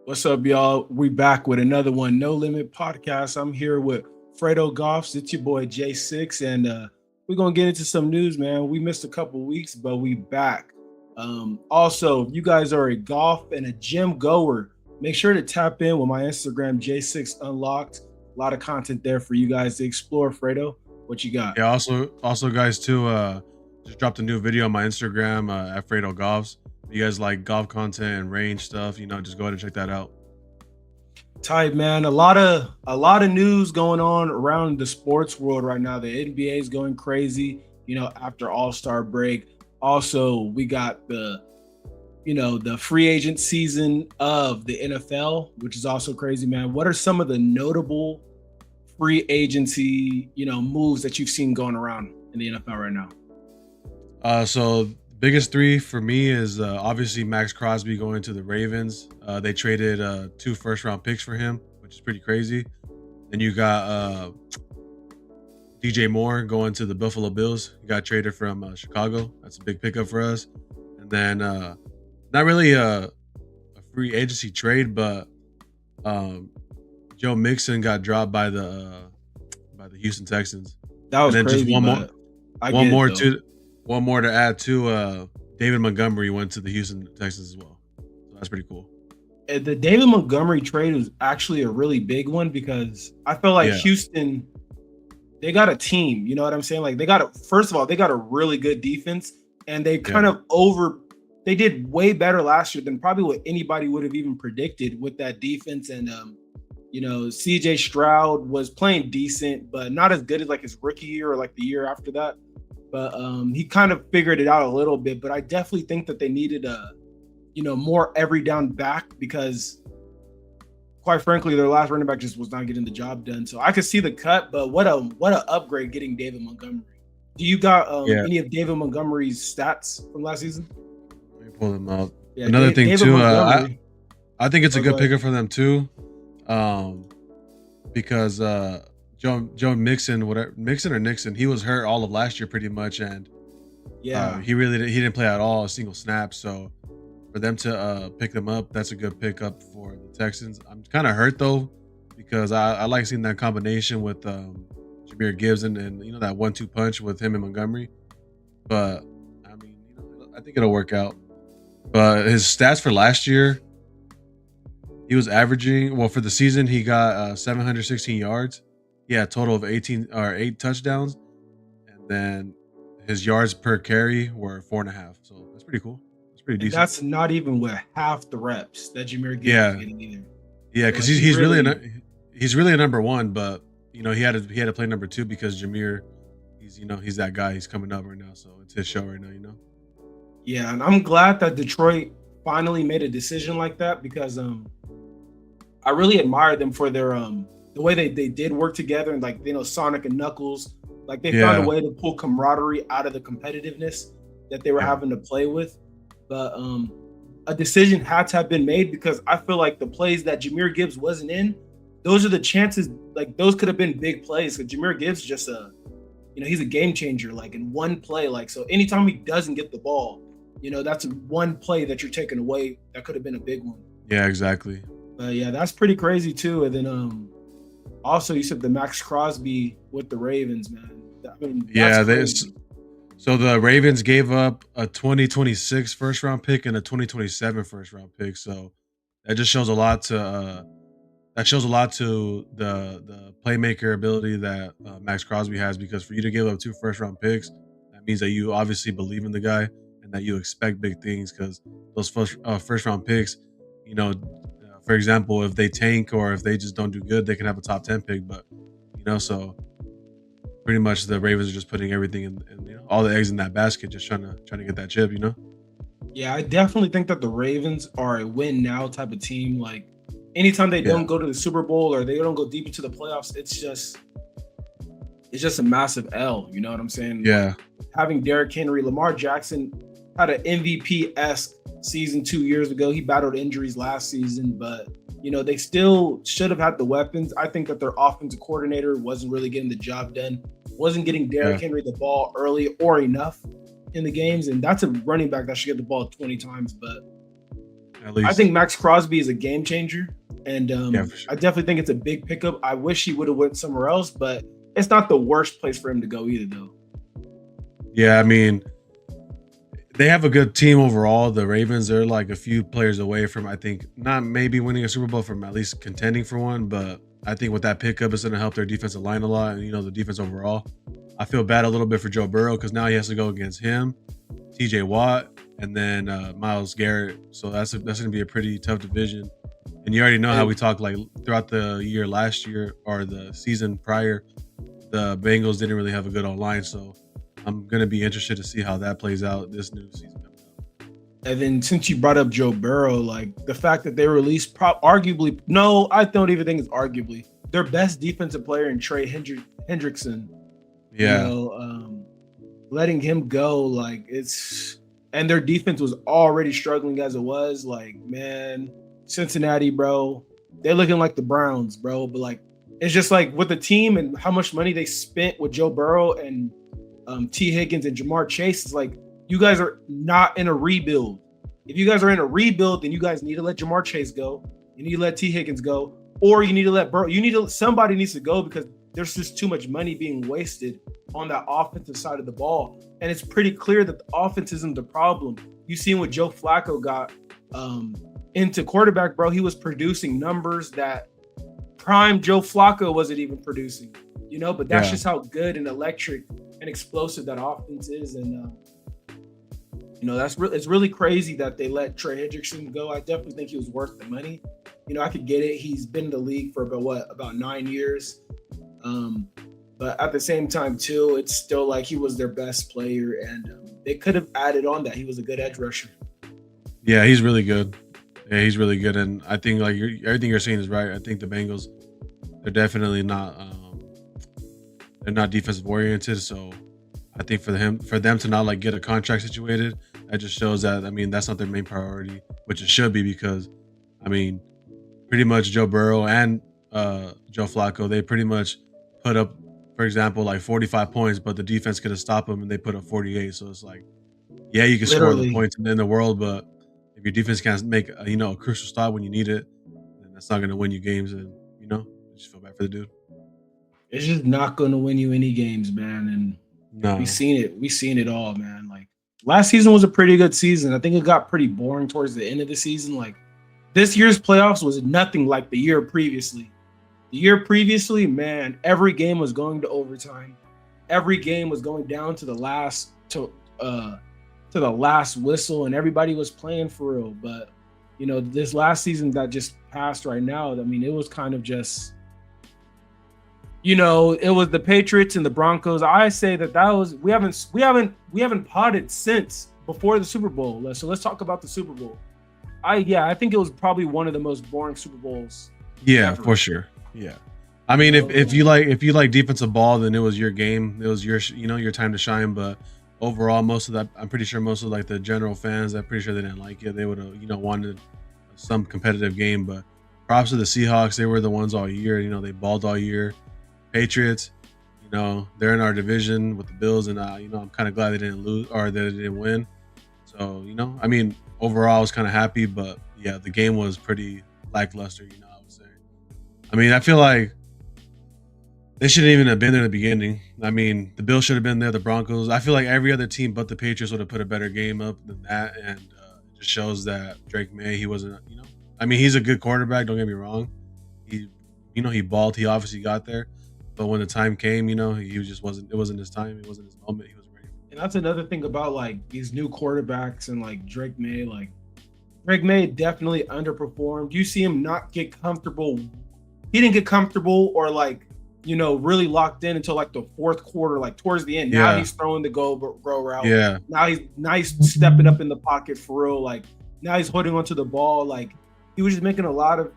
What's up, y'all? We back with another one, No Limit Podcast. I'm here with Fredo Goffs. It's your boy J6, and we're gonna get into some news, man. We missed a couple weeks, but we back. Also, if you guys are a golf and a gym goer, make sure to tap in with my Instagram J6 Unlocked. A lot of content there for you guys to explore. Fredo, what you got? Yeah, also guys too, just dropped a new video on my Instagram, at Fredo Golfs. If you guys like golf content and range stuff, just go ahead and check that out. Tight, man. A lot of news going on around the sports world right now. The NBA is going crazy, after All-Star break. Also, we got the free agent season of the NFL, which is also crazy, man. What are some of the notable free agency, moves that you've seen going around in the NFL right now? So biggest three for me is obviously Max Crosby going to the Ravens. They traded 2 first-round picks for him, which is pretty crazy. Then you got DJ Moore going to the Buffalo Bills. He got traded from Chicago. That's a big pickup for us. And then not really a free agency trade, but Joe Mixon got dropped by the Houston Texans. That was And then crazy, just but I one get it more though. to one more to add to David Montgomery went to the Houston Texans as well. So that's pretty cool. The David Montgomery trade was actually a really big one because I feel like Yeah. Houston, they got a team. You know what I'm saying? Like first of all, they got a really good defense, and they Yeah. they did way better last year than probably what anybody would have even predicted with that defense. And CJ Stroud was playing decent, but not as good as like his rookie year or like the year after that. But he kind of figured it out a little bit. But I definitely think that they needed more every down back because quite frankly, their last running back just was not getting the job done. So I could see the cut, but what a upgrade getting David Montgomery. Do you got Yeah. any of David Montgomery's stats from last season? Let me pull them up. Yeah, Another thing David too, Montgomery. I think it's a Oh, good go ahead. pickup for them too. Because Joe Mixon, whatever Mixon or Nixon, he was hurt all of last year pretty much, and Yeah, he didn't play at all a single snap. So for them to pick them up, that's a good pickup for the Texans. I'm kind of hurt though because I like seeing that combination with Jahmyr Gibbs and that 1-2 punch with him and Montgomery. But I mean, I think it'll work out. But his stats for last year, he was averaging, well, for the season he got 716 yards. Yeah, a total of 8 touchdowns, and then his yards per carry were 4.5. So that's pretty cool. That's pretty and decent. that's not even with half the reps that Jahmyr Gibbs was Yeah, getting either. yeah, So because like he he's really really, he's really a number one, but he had to play number two because Jameer, he's that guy. He's coming up right now, so it's his show right now. yeah, and I'm glad that Detroit finally made a decision like that because I really admire them for their the way they did work together and like Sonic and Knuckles, like they found a Yeah, way to pull camaraderie out of the competitiveness that they were yeah, having to play with. But a decision had to have been made because I feel like the plays that Jahmyr Gibbs wasn't in, those are the chances. Like those could have been big plays. Because Jahmyr Gibbs just he's a game changer. Like in one play, like so anytime he doesn't get the ball, that's one play that you're taking away that could have been a big one. yeah, exactly. But yeah, that's pretty crazy too. And then also you said the Max Crosby with the Ravens, man. I mean, that's Yeah, crazy. so the Ravens gave up a 2026 first round pick and a 2027 first round pick. So that just shows a lot to the playmaker ability that Max Crosby has. Because for you to give up 2 first round picks, that means that you obviously believe in the guy and that you expect big things. Because those first round picks, for example, if they tank or if they just don't do good, they can have a top 10 pick. But so pretty much the Ravens are just putting everything in all the eggs in that basket, just trying to get that chip. Yeah, I definitely think that the Ravens are a win now type of team. Like anytime they Yeah, don't go to the Super Bowl or they don't go deep into the playoffs, it's just a massive L. You know what I'm saying? Like yeah, having Derrick Henry, Lamar Jackson had an MVP-esque season 2 years ago. He battled injuries last season, but they still should have had the weapons. I think that their offensive coordinator wasn't really getting the job done, wasn't getting yeah, Derrick Henry the ball early or enough in the games. And that's a running back that should get the ball 20 times. But at I think least. Max Crosby is a game changer, and Yeah, for I sure. definitely think it's a big pickup. I wish he would have went somewhere else, but it's not the worst place for him to go either, though. Yeah, I mean, they have a good team overall. The Ravens, they're like a few players away from, I think, not maybe winning a Super Bowl, from at least contending for one. But I think with that pickup, it's going to help their defensive line a lot, and the defense overall. I feel bad a little bit for Joe Burrow because now he has to go against him, T.J. Watt, and then Miles Garrett. So that's going to be a pretty tough division. And you already know how And we talked like throughout the year last year or the season prior, the Bengals didn't really have a good online. So I'm gonna be interested to see how that plays out this new season coming up. and then since you brought up Joe Burrow, like the fact that they released arguably, no, I don't even think it's arguably their best defensive player in Hendrickson. You Yeah, know, letting him go, like and their defense was already struggling as it was. Like, man, Cincinnati, bro, they're looking like the Browns, bro. But like, it's just like with the team and how much money they spent with Joe Burrow and T. Higgins and Jamar Chase. It's like you guys are not in a rebuild. If you guys are in a rebuild, then you guys need to let Jamar Chase go. You need to let T. Higgins go, or you need to let Burrow. Somebody needs to go because there's just too much money being wasted on that offensive side of the ball. And it's pretty clear that the offense isn't the problem. You seen what Joe Flacco got into quarterback, bro. He was producing numbers that prime Joe Flacco wasn't even producing, but that's yeah, just how good and electric and explosive that offense is. And, it's really crazy that they let Trey Hendrickson go. I definitely think he was worth the money. I could get it. He's been in the league for about 9 years. But at the same time, too, it's still like he was their best player, and they could have added on that. He was a good edge rusher. yeah. He's really good. Yeah, he's really good, and I think like everything you're saying is right. I think the Bengals, they're definitely not. They're not defensive oriented, so I think for them to not like get a contract situated, that just shows that that's not their main priority, which it should be because I mean pretty much Joe Burrow and Joe Flacco, they pretty much put up, for example, like 45 points, but the defense could have stopped them and they put up 48. So it's like, yeah, you can score the Literally, points in the world, but if your defense can't make a crucial stop when you need it, then that's not going to win you games. And I just feel bad for the dude. it's just not going to win you any games, man. And we've No, seen it. We've seen it all, man. Like last season was a pretty good season. I think it got pretty boring towards the end of the season. Like this year's playoffs was nothing like the year previously. The year previously, man, every game was going to overtime. Every game was going down to the last whistle, and everybody was playing for real. But this last season that just passed right now, it was kind of just it was the Patriots and the Broncos. I say that was we haven't potted since before the Super Bowl. So let's talk about the Super Bowl. I think it was probably one of the most boring Super Bowls yeah, ever. for sure. Yeah. I mean, if you like defensive ball, then it was your game. It was your time to shine. But overall, most of that, I'm pretty sure most of like the general fans, I'm pretty sure they didn't like it. They would have wanted some competitive game. But props to the Seahawks. They were the ones all year. They balled all year. Patriots, they're in our division with the Bills, and I'm kind of glad they didn't lose or that they didn't win. So overall, I was kind of happy. But yeah, the game was pretty lackluster. I would say. I feel like they shouldn't even have been there in the beginning. The Bills should have been there. The Broncos. I feel like every other team but the Patriots would have put a better game up than that, and it just shows that Drake May, he wasn't. He's a good quarterback. Don't get me wrong. He balled. He obviously got there, but when the time came, he just wasn't. It wasn't his time. It wasn't his moment. He wasn't ready. And that's another thing about like these new quarterbacks and like Drake May. Like Drake May definitely underperformed. You see him not get comfortable. He didn't get comfortable or like really locked in until like the fourth quarter, like towards the end. Now Yeah, he's throwing the go route. yeah, Now he's stepping up in the pocket for real. Like now he's holding onto the ball. Like he was just making a lot of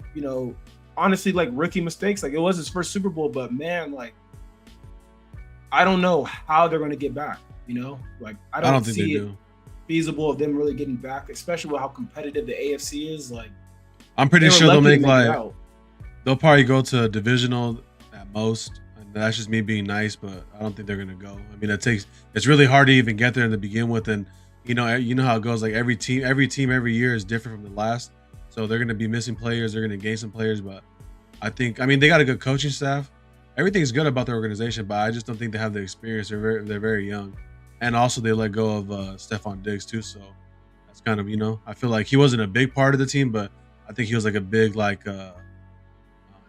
honestly like rookie mistakes. Like it was his first Super Bowl, but man, like I don't know how they're going to get back. Like I I don't don't think they see it do. feasible of them really getting back, especially with how competitive the AFC is. Like I'm they pretty were sure they'll lucky to make make it like out. they'll probably go to a divisional at most. And that's just me being nice, but I don't think they're gonna go. It's really hard to even get there to begin with, and you know how it goes. Like every team every year is different from the last. So they're going to be missing players. They're going to gain some players, but I mean, they got a good coaching staff. Everything's good about their organization, but I just don't think they have the experience. They're very young, and also they let go of Stephon Diggs too. So that's kind of, I feel like he wasn't a big part of the team, but I think he was like a big like how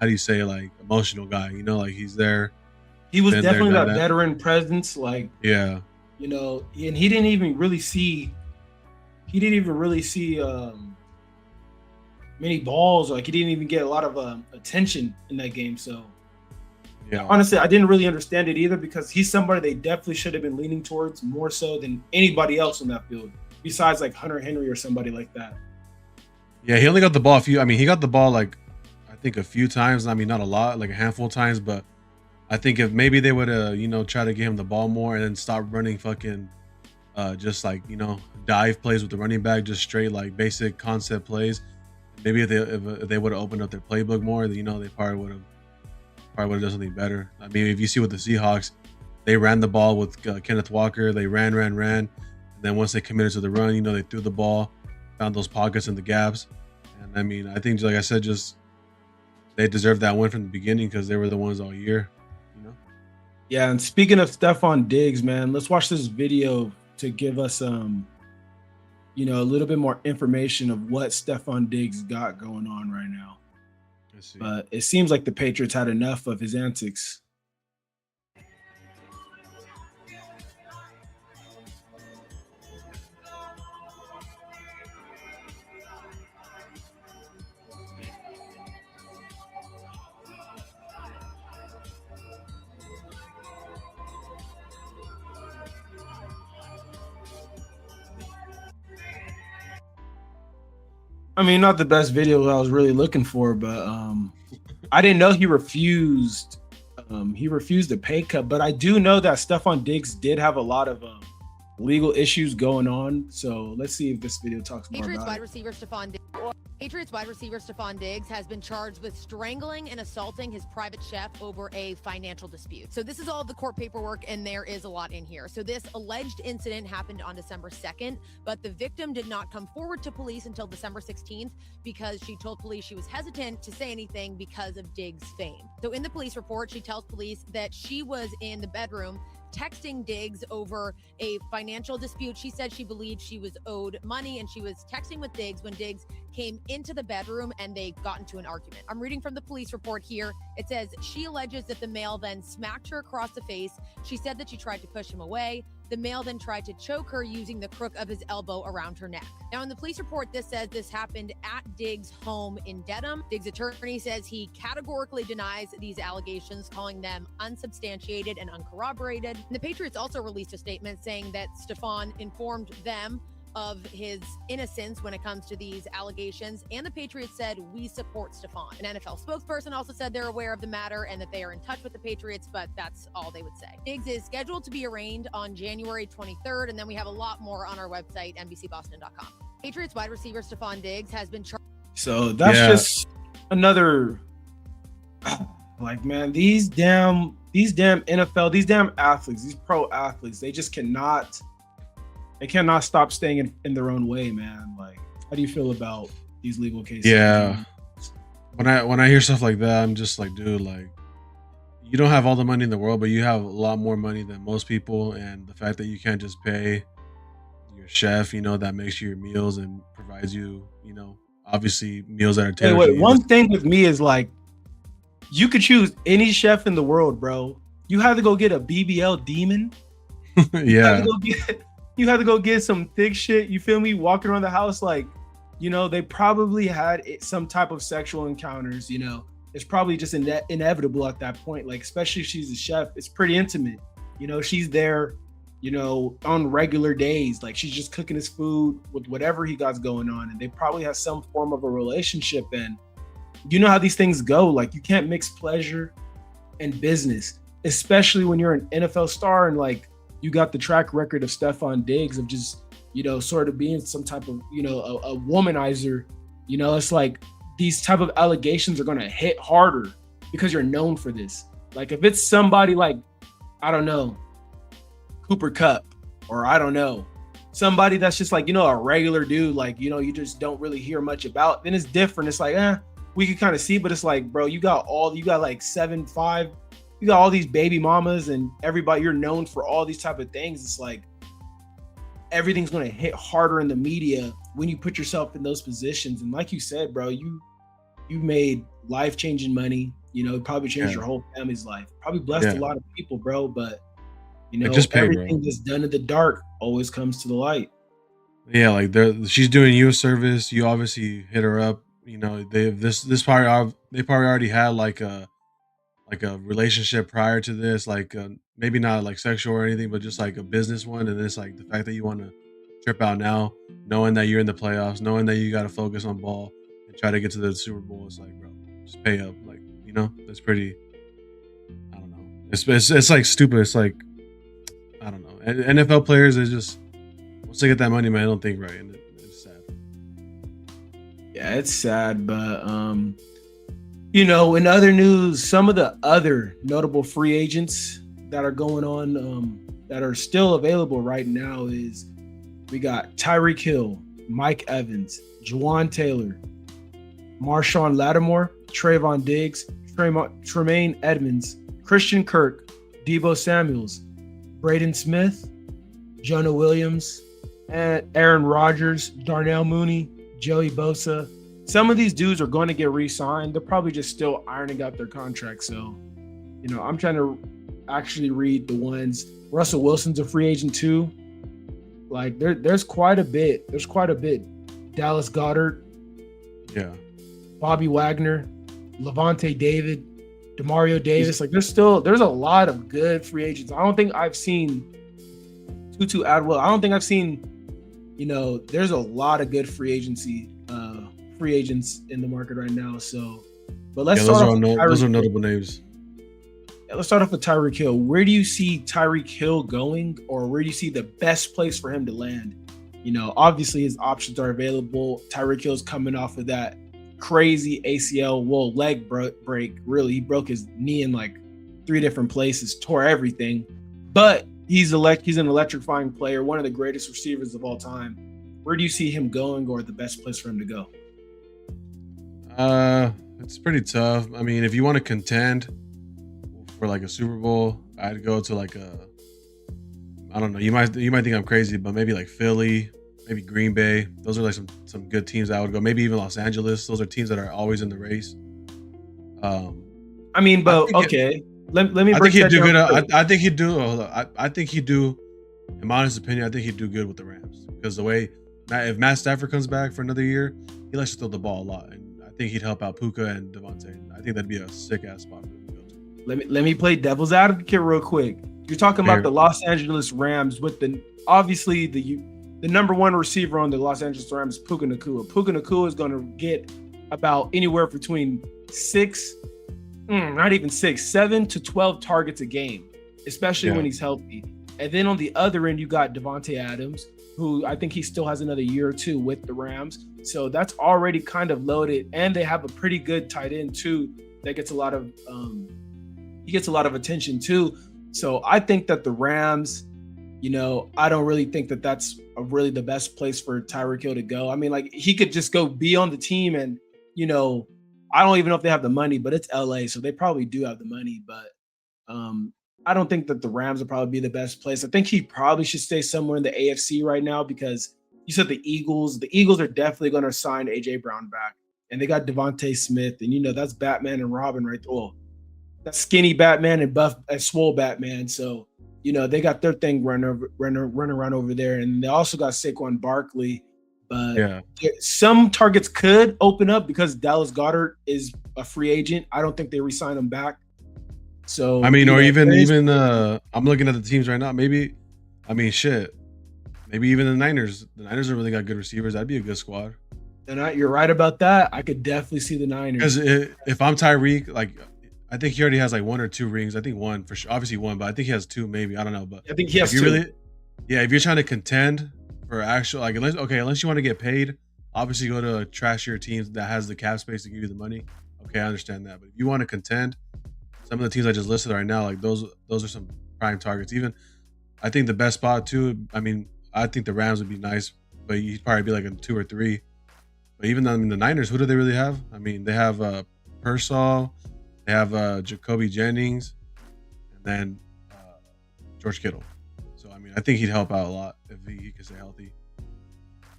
do you say, like, emotional guy. Like he's there. He was Been there, definitely done that that. veteran presence, like, Yeah, and he didn't even really see many balls. Like he didn't even get a lot of attention in that game. So yeah. honestly, I didn't really understand it either, because he's somebody they definitely should have been leaning towards more so than anybody else on that field, besides like Hunter Henry or somebody like that. Yeah, he only got the ball a few. I mean, he got the ball like I think a few times. I mean, not a lot, like a handful of times, but I think if maybe they would try to get him the ball more and then stop running fucking just like, dive plays with the running back, just straight like basic concept plays. Maybe if they would have opened up their playbook more, they probably would have done something better. I mean, if you see with the Seahawks, they ran the ball with Kenneth Walker. They ran, and then once they committed to the run, they threw the ball, found those pockets and the gaps. And I mean, I think, like I said, just they deserved that win from the beginning because they were the ones all year. Yeah, and speaking of Stephon Diggs, man, let's watch this video to give us a little bit more information of what Stephon Diggs got going on right now. Let's see. But it seems like the Patriots had enough of his antics. I mean, not the best video I was really looking for, but I didn't know he refused. He refused a pay cut, but I do know that Stephon Diggs did have a lot of legal issues going on. So let's see if this video talks more Patriots about wide it. receiver Stephon Diggs has been charged with strangling and assaulting his private chef over a financial dispute. So this is all the court paperwork, and there is a lot in here. So this alleged incident happened on December 2nd, but the victim did not come forward to police until December 16th because she told police she was hesitant to say anything because of Diggs' fame. So in the police report, she tells police that she was in the bedroom texting Diggs over a financial dispute. She said she believed she was owed money, and she was texting with Diggs when Diggs came into the bedroom and they got into an argument. I'm reading from the police report here. It says she alleges that the male then smacked her across the face. She said that she tried to push him away. The male then tried to choke her using the crook of his elbow around her neck. Now, in the police report, this says this happened at Diggs' home in Dedham. Diggs' attorney says he categorically denies these allegations, calling them unsubstantiated and uncorroborated. And the Patriots also released a statement saying that Stephon informed them of his innocence when it comes to these allegations, and the Patriots said, "We support Stephon." An NFL spokesperson also said they're aware of the matter and that they are in touch with the Patriots, but that's all they would say. Diggs is scheduled to be arraigned on January 23rd, and then we have a lot more on our website, NBCBoston.com. Patriots wide receiver Stephon Diggs has been charged. So that's just another, like, man, these damn NFL, these damn athletes, these pro athletes, they just cannot stop staying in their own way, man. Like, how do you feel about these legal cases? Yeah. When I hear stuff like that, I'm just like, dude, like, you don't have all the money in the world, but you have a lot more money than most people. And the fact that you can't just pay your chef, that makes you your meals and provides you, obviously meals that are tailored. Wait, one thing with me is, like, you could choose any chef in the world, bro. You have to go get a BBL demon. Yeah. You had to go get some thick shit, you feel me? Walking around the house, like, they probably had some type of sexual encounters, It's probably just inevitable at that point. Like, especially if she's a chef, it's pretty intimate. She's there, on regular days. Like, she's just cooking his food with whatever he got going on. And they probably have some form of a relationship. And you know how these things go. Like, you can't mix pleasure and business, especially when you're an NFL star and, like, you got the track record of Stephon Diggs of just, sort of being some type of, a womanizer. It's like these type of allegations are going to hit harder because you're known for this. Like, if it's somebody like, I don't know, Cooper Kupp, or I don't know, somebody that's just like, a regular dude, like, you just don't really hear much about, then it's different. It's like, we can kind of see, but it's like, bro, you got like 7'5", you got all these baby mamas and everybody, you're known for all these type of things. It's like everything's going to hit harder in the media when you put yourself in those positions. And like you said, bro, you made life-changing money, probably changed your whole family's life, probably blessed a lot of people, bro. But just pay, everything bro. that's done in the dark always comes to the light. Yeah, like she's doing you a service. You obviously hit her up. They probably already had like a relationship prior to this, like maybe not like sexual or anything, but just like a business one. And it's like the fact that you want to trip out now, knowing that you're in the playoffs, knowing that you got to focus on ball and try to get to the Super Bowl. It's like, bro, just pay up. Like, that's pretty. I don't know. It's like stupid. It's like, I don't know. And NFL players, they just once they get that money, man, I don't think right, and it's sad. Yeah, it's sad, but in other news, some of the other notable free agents that are going on, that are still available right now is we got Tyreek Hill, Mike Evans, Juwan Taylor, Marshawn Lattimore, Trayvon Diggs, Tremaine Edmonds, Christian Kirk, Deebo Samuels, Braden Smith, Jonah Williams, and Aaron Rodgers, Darnell Mooney, Joey Bosa. Some of these dudes are going to get re-signed. They're probably just still ironing out their contracts. So, I'm trying to actually read the ones. Russell Wilson's a free agent too. Like there's quite a bit. Dallas Goedert. Yeah. Bobby Wagner, Levante David, Demario Davis. Like there's a lot of good free agents. I don't think I've seen Tutu Atwell. I don't think I've seen, there's a lot of good free agents in the market right now. So, but let's start off with those are notable names. Yeah, let's start off with Tyreek Hill. Where do you see Tyreek Hill going, or where do you see the best place for him to land? Obviously his options are available. Tyreek Hill's coming off of that crazy ACL, leg break. Really, he broke his knee in like 3 different places, tore everything. But he's an electrifying player, one of the greatest receivers of all time. Where do you see him going, or the best place for him to go? It's pretty tough. I mean, if you want to contend for like a Super Bowl, I'd go to like I don't know. You might think I'm crazy, but maybe like Philly, maybe Green Bay. Those are like some good teams that I would go. Maybe even Los Angeles. Those are teams that are always in the race. I mean, but okay. Let me. I think he'd do good. I think he'd do. I think he'd do. In my honest opinion, I think he'd do good with the Rams because the way if Matt Stafford comes back for another year, he likes to throw the ball a lot, and I think he'd help out Puka and Devontae. I think that'd be a sick ass spot for him to go to. Let me play devil's advocate real quick. You're talking about the Los Angeles Rams with obviously the number one receiver on the Los Angeles Rams, Puka Nacua. Puka Nacua is going to get about anywhere between 7 to 12 targets a game, especially when he's healthy. And then on the other end, you got Devontae Adams, who I think he still has another year or two with the Rams. So that's already kind of loaded. And they have a pretty good tight end too that gets a lot of attention too. So I think that the Rams, I don't really think that that's really the best place for Tyreek Hill to go. I mean, like he could just go be on the team and, I don't even know if they have the money, but it's LA, so they probably do have the money. But I don't think that the Rams would probably be the best place. I think he probably should stay somewhere in the AFC right now because you said the Eagles. The Eagles are definitely going to sign AJ Brown back, and they got Devontae Smith, and that's Batman and Robin right there. Well, that's skinny Batman and buff and swole Batman. So they got their thing running around over there, and they also got Saquon Barkley. But some targets could open up because Dallas Goedert is a free agent. I don't think they re-sign him back. So I mean, or even I'm looking at the teams right now. Maybe even the Niners. The Niners have really got good receivers. That'd be a good squad. And you're right about that. I could definitely see the Niners. Because if I'm Tyreek, like I think he already has like 1 or 2 rings. I think 1 for sure. Obviously 1, but I think he has 2, maybe. I don't know. But I think he has 2. If you're trying to contend for actual, like unless you want to get paid, obviously go to a trashier teams that has the cap space to give you the money. Okay, I understand that. But if you want to contend, some of the teams I just listed right now, like those are some prime targets. Even I think the best spot too. I mean, I think the Rams would be nice, but he'd probably be like a 2 or 3. But even I mean, the Niners, who do they really have? I mean, they have Pearsall, they have Jacoby Jennings, and then George Kittle. So I mean, I think he'd help out a lot if he could stay healthy.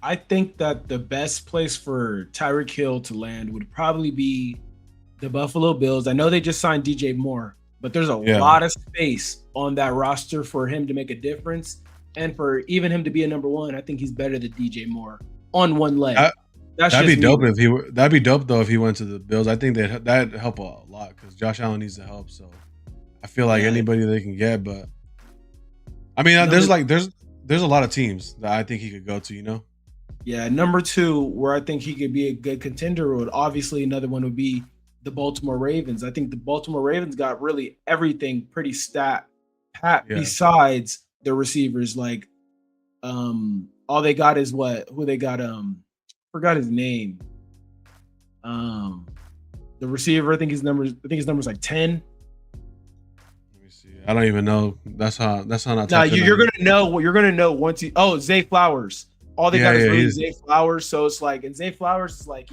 I think that the best place for Tyreek Hill to land would probably be the Buffalo Bills. I know they just signed DJ Moore, but there's a lot of space on that roster for him to make a difference. And for even him to be a number one, I think he's better than DJ Moore on one leg. That'd be dope if he were. That'd be dope though if he went to the Bills. I think that'd help a lot because Josh Allen needs the help. So I feel like anybody they can get, but I mean, there's a lot of teams that I think he could go to. You know. Yeah, number 2, where I think he could be a good contender, would obviously another one would be the Baltimore Ravens. I think the Baltimore Ravens got really everything pretty stat pat besides the receivers. Like, all they got is who they got. Forgot his name. The receiver, I think his number's like 10. Let me see. I don't even know. That's how not. Nah, you're gonna know once he. Oh, Zay Flowers. All they got is really Zay Flowers. So it's like, and Zay Flowers is like,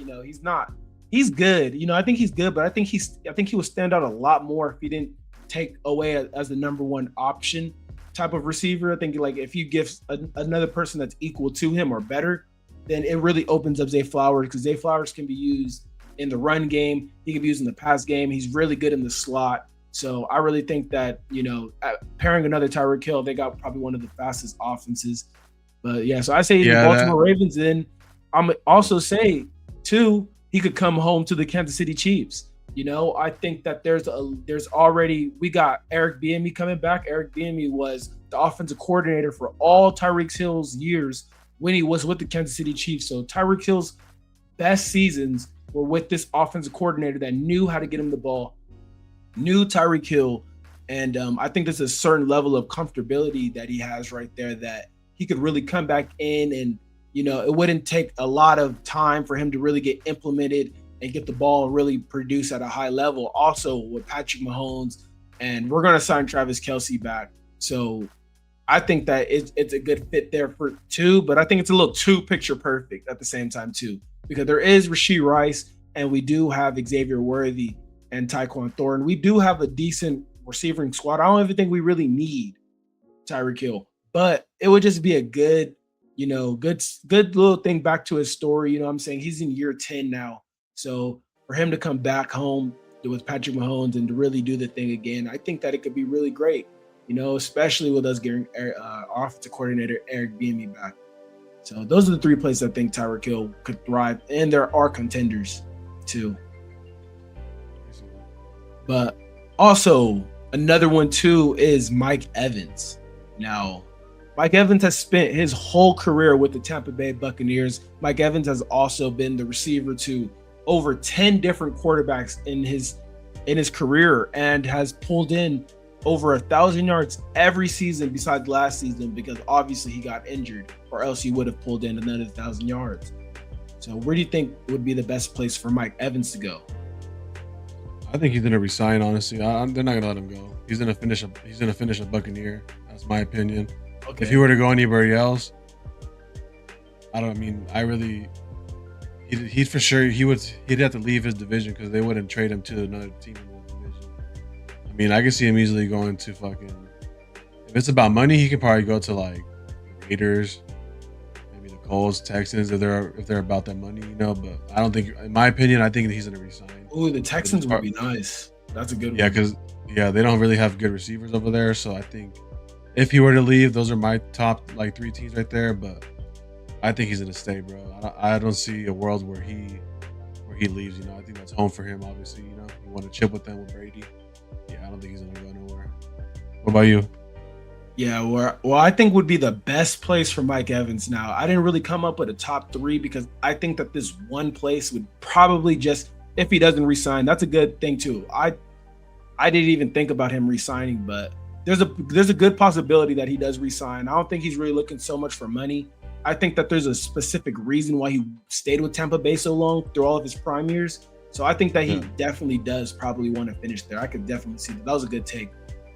he's good. I think he's good, but I think he would stand out a lot more if he didn't take away as the number one option type of receiver. I think like if you give another person that's equal to him or better, then it really opens up Zay Flowers, because Zay Flowers can be used in the run game. He can be used in the pass game. He's really good in the slot. So I really think that, pairing another Tyreek Hill, they got probably one of the fastest offenses. But yeah, so I say the Baltimore Ravens. Then I'm also say too, he could come home to the Kansas City Chiefs. I think that we got Eric Bieniemy coming back. Eric Bieniemy was the offensive coordinator for all Tyreek Hill's years when he was with the Kansas City Chiefs. So Tyreek Hill's best seasons were with this offensive coordinator that knew how to get him the ball, knew Tyreek Hill. And I think there's a certain level of comfortability that he has right there that he could really come back in and, it wouldn't take a lot of time for him to really get implemented and get the ball and really produce at a high level. Also with Patrick Mahomes, and we're going to sign Travis Kelce back. So I think that it's a good fit there for 2, but I think it's a little too picture perfect at the same time too, because there is Rashee Rice and we do have Xavier Worthy and Tyquan Thornton. We do have a decent receiving squad. I don't even think we really need Tyreek Hill, but it would just be a good little thing back to his story. I'm saying he's in year 10 now. So for him to come back home with Patrick Mahomes and to really do the thing again, I think that it could be really great, especially with us getting offensive coordinator Eric Bieniemy back. So those are the 3 places I think Tyreek Hill could thrive, and there are contenders too. But also another one too is Mike Evans. Now, Mike Evans has spent his whole career with the Tampa Bay Buccaneers. Mike Evans has also been the receiver to over 10 different quarterbacks in his career and has pulled in over 1,000 yards every season besides last season, because obviously he got injured, or else he would have pulled in another 1,000 yards. So where do you think would be the best place for Mike Evans to go? I think he's gonna resign. Honestly, they're not gonna let him go. He's gonna finish a Buccaneer. That's my opinion. Okay. If he were to go anybody else, he'd for sure he'd have to leave his division because they wouldn't trade him to another team in one division. I mean, I can see him easily going to fucking. If it's about money, he could probably go to like the Raiders, maybe the Colts, Texans, if they're about that money, But I don't think, in my opinion, I think that he's gonna resign. Ooh, the Texans would be nice. That's a good one. Yeah, because they don't really have good receivers over there, so I think if he were to leave, those are my top like 3 teams right there. But I think he's gonna stay, bro. I don't see a world where he leaves. I think that's home for him. Obviously, he want to chip with them with Brady. Yeah, I don't think he's gonna go nowhere. What about you? Yeah, well, I think would be the best place for Mike Evans. Now, I didn't really come up with a top 3 because I think that this one place would probably just, if he doesn't resign, that's a good thing too. I didn't even think about him resigning, but there's a good possibility that he does resign. I don't think he's really looking so much for money. I think that there's a specific reason why he stayed with Tampa Bay so long through all of his prime years. So I think that he definitely does probably want to finish there. I could definitely see that. That was a good take.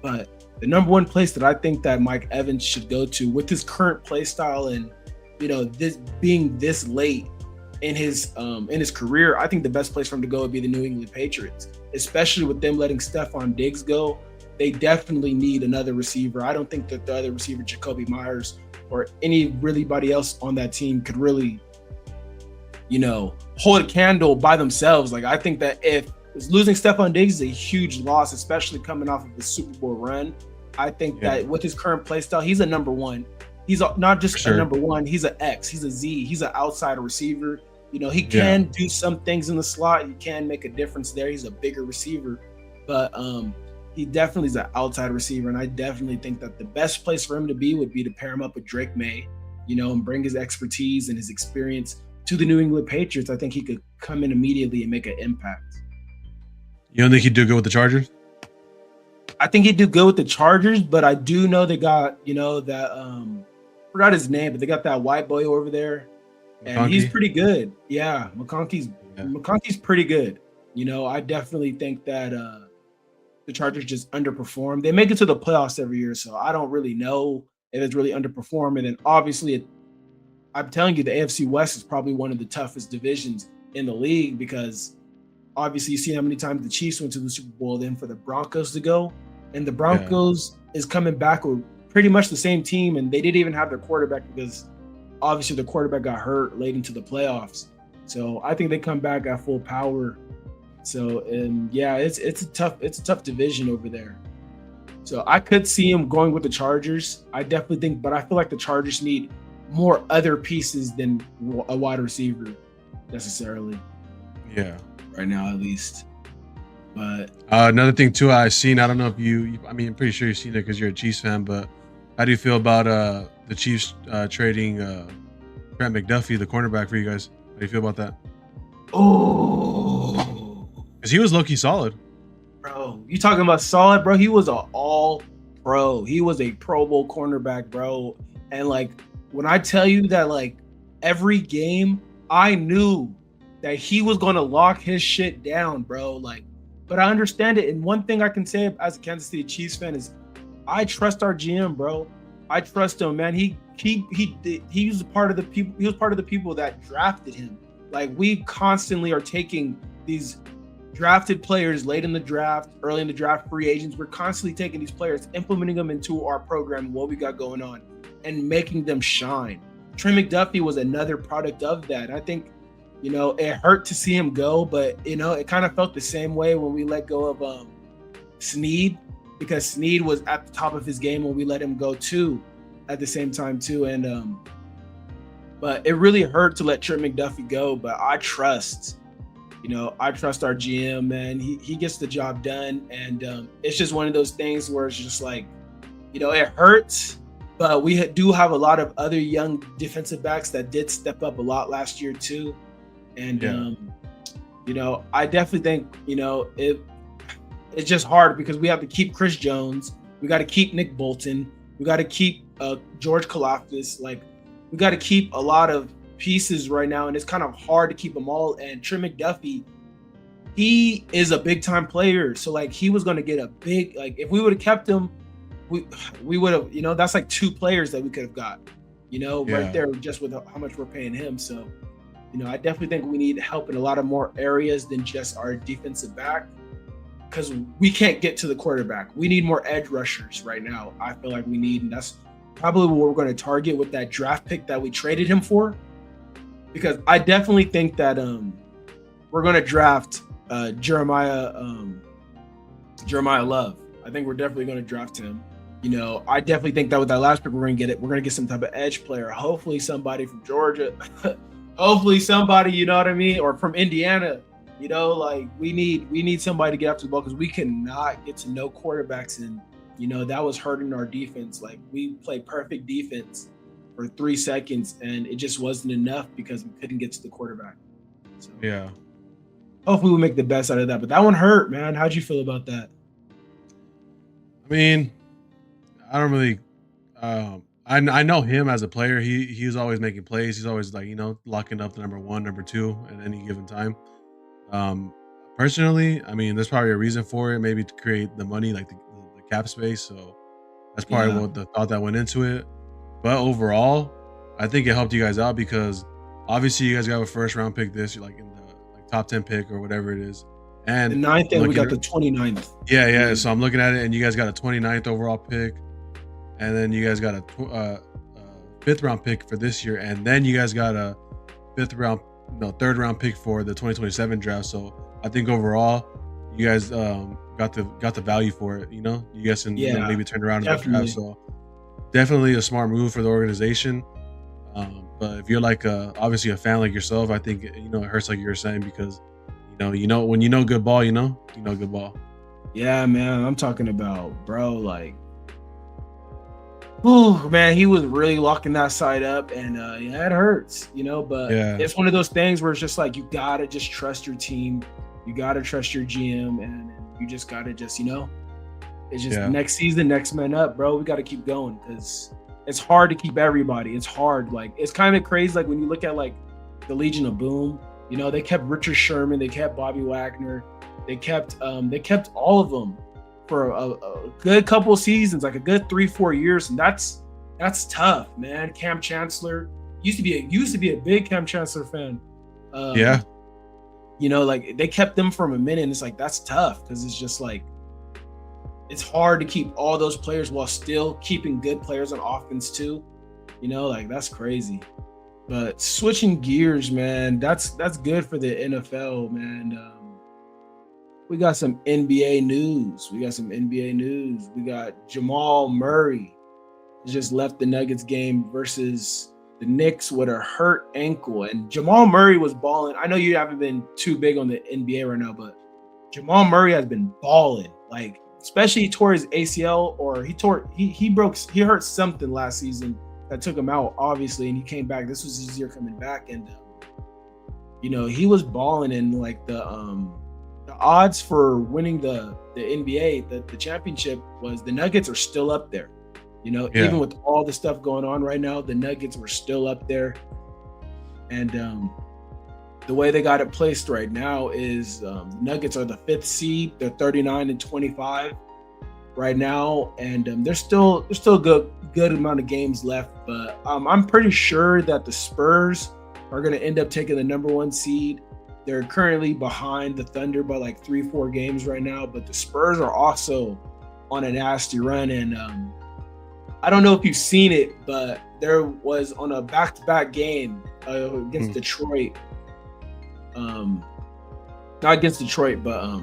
But the number one place that I think that Mike Evans should go to with his current play style and, this being this late in his career, I think the best place for him to go would be the New England Patriots, especially with them letting Stephon Diggs go. They definitely need another receiver. I don't think that the other receiver, Jacoby Myers, or anybody else on that team could really, hold a candle by themselves. Like, I think that if losing Stephon Diggs is a huge loss, especially coming off of the Super Bowl run. I think that with his current play style, he's a number one. He's not just a number one. He's an X. He's a Z. He's an outside receiver. He can do some things in the slot. He can make a difference there. He's a bigger receiver, but he definitely is an outside receiver. And I definitely think that the best place for him to be would be to pair him up with Drake May, and bring his expertise and his experience to the New England Patriots. I think he could come in immediately and make an impact. You don't think he'd do good with the Chargers? I think he'd do good with the Chargers, but I do know they got, that forgot his name, but they got that white boy over there. And he's pretty good. Yeah, McConkey's pretty good. I definitely think that the Chargers just underperform. They make it to the playoffs every year, so I don't really know if it's really underperform. And then obviously, I'm telling you, the AFC West is probably one of the toughest divisions in the league because obviously you see how many times the Chiefs went to the Super Bowl, then for the Broncos to go. And the Broncos is coming back with pretty much the same team, and they didn't even have their quarterback because obviously the quarterback got hurt late into the playoffs. So I think they come back at full power. So it's a tough division over there. So I could see him going with the Chargers. I definitely think, but I feel like the Chargers need more other pieces than a wide receiver necessarily. Yeah. Right now, at least. But another thing too, I don't know if I'm pretty sure you've seen it because you're a Chiefs fan, but how do you feel about the Chiefs trading Trent McDuffie, the cornerback, for you guys? How do you feel about that? Oh, because he was low-key solid. Bro, you talking about solid, bro? He was an all-pro. He was a Pro Bowl cornerback, bro. And when I tell you that every game, I knew that he was going to lock his shit down, bro. But I understand it. And one thing I can say as a Kansas City Chiefs fan is I trust our GM, bro. I trust him, man. He was part of the people. He was part of the people that drafted him. We constantly are taking these drafted players late in the draft, early in the draft, free agents. We're constantly taking these players, implementing them into our program, what we got going on, and making them shine. Trent McDuffie was another product of that. I think, it hurt to see him go, but it kind of felt the same way when we let go of Snead, because Snead was at the top of his game when we let him go too, at the same time too. And but it really hurt to let Trent McDuffie go. But I trust our GM, man. He gets the job done, and it's just one of those things where it's just it hurts. But we do have a lot of other young defensive backs that did step up a lot last year too. And I definitely think it's just hard because we have to keep Chris Jones, we got to keep Nick Bolton, we got to keep George Kalafdis. We got to keep a lot of pieces right now, and it's kind of hard to keep them all. And Trent McDuffie, he is a big time player, so he was going to get a big if we would have kept him, we would have that's 2 players that we could have got right there just with how much we're paying him. So I definitely think we need help in a lot of more areas than just our defensive back, because we can't get to the quarterback. We need more edge rushers right now. I feel like we need, and that's probably what we're going to target with that draft pick that we traded him for, because I definitely think that we're going to draft Jeremiah Love. I think we're definitely going to draft him. I definitely think that with that last pick, we're going to get some type of edge player. Hopefully somebody from Georgia. Hopefully somebody, what I mean, or from Indiana. We need somebody to get after the ball, because we cannot get to no quarterbacks, and that was hurting our defense. We played perfect defense for 3 seconds, and it just wasn't enough because we couldn't get to the quarterback. So, hopefully we'll make the best out of that. But that one hurt, man. How'd you feel about that? I don't really. I know him as a player. He's always making plays. He's always locking up the number 1, number 2 at any given time. Personally, there's probably a reason for it. Maybe to create the money, the cap space. So that's probably Yeah. what the thought that went into it. But overall, I think it helped you guys out because obviously you guys got a first round pick this, like in the like top 10 pick or whatever it is. The And 9th, I'm and we got looking the 29th. yeah. So I'm looking at it, and you guys got a 29th overall pick, and then you guys got a 5th round pick for this year, and then you guys got a 3rd round pick for the 2027 draft. So I think overall, you guys got the value for it. You know, you guys can Yeah, maybe turn around in the definitely. draft. So definitely a smart move for the organization. But if you're like obviously a fan like yourself, I think it hurts like you were saying because when you know good ball, you know good ball. Yeah, man, I'm talking about, bro, like, oh man, he was really locking that side up, and yeah, it hurts, but Yeah, it's one of those things where it's just like you gotta just trust your team, you gotta trust your GM, and you just gotta just it's just yeah, next season, next man up, bro. We gotta keep going because it's hard to keep everybody. It's hard. Like, it's kind of crazy. Like when you look at like the Legion of Boom, they kept Richard Sherman, they kept Bobby Wagner, they kept all of them for a good couple of seasons, like a good 3-4 years, and that's tough, man. Cam Chancellor used to be a big Cam Chancellor fan. yeah, Like they kept them from a minute, and it's like that's tough because it's just like it's hard to keep all those players while still keeping good players on offense too. Like that's crazy. But switching gears, man, that's good for the NFL, man. We got some NBA news. We got Jamal Murray just left the Nuggets game versus the Knicks with a hurt ankle. And Jamal Murray was balling. I know you haven't been too big on the NBA right now, but Jamal Murray has been balling. Like, especially he tore his ACL, or he hurt something last season that took him out, obviously, and he came back. This was his year coming back, and he was balling, and like the odds for winning the NBA, the championship, was the Nuggets are still up there. Yeah. Even with all the stuff going on right now, the Nuggets were still up there. And the way they got it placed right now is Nuggets are the 5th seed. They're 39-25 right now, and there's still good amount of games left. But I'm pretty sure that the Spurs are going to end up taking the number 1 seed. They're currently behind the Thunder by like 3-4 games right now, but the Spurs are also on a nasty run. And I don't know if you've seen it, but there was on a back-to-back game against Detroit. Not against Detroit, but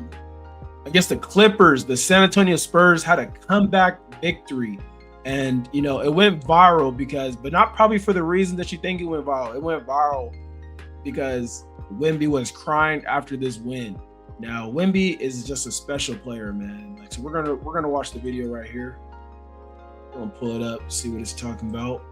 against the Clippers. The San Antonio Spurs had a comeback victory, and it went viral but not probably for the reason that you think it went viral. It went viral because Wemby was crying after this win. Now, Wemby is just a special player, man. Like, so we're gonna watch the video right here. I'm gonna pull it up, see what it's talking about.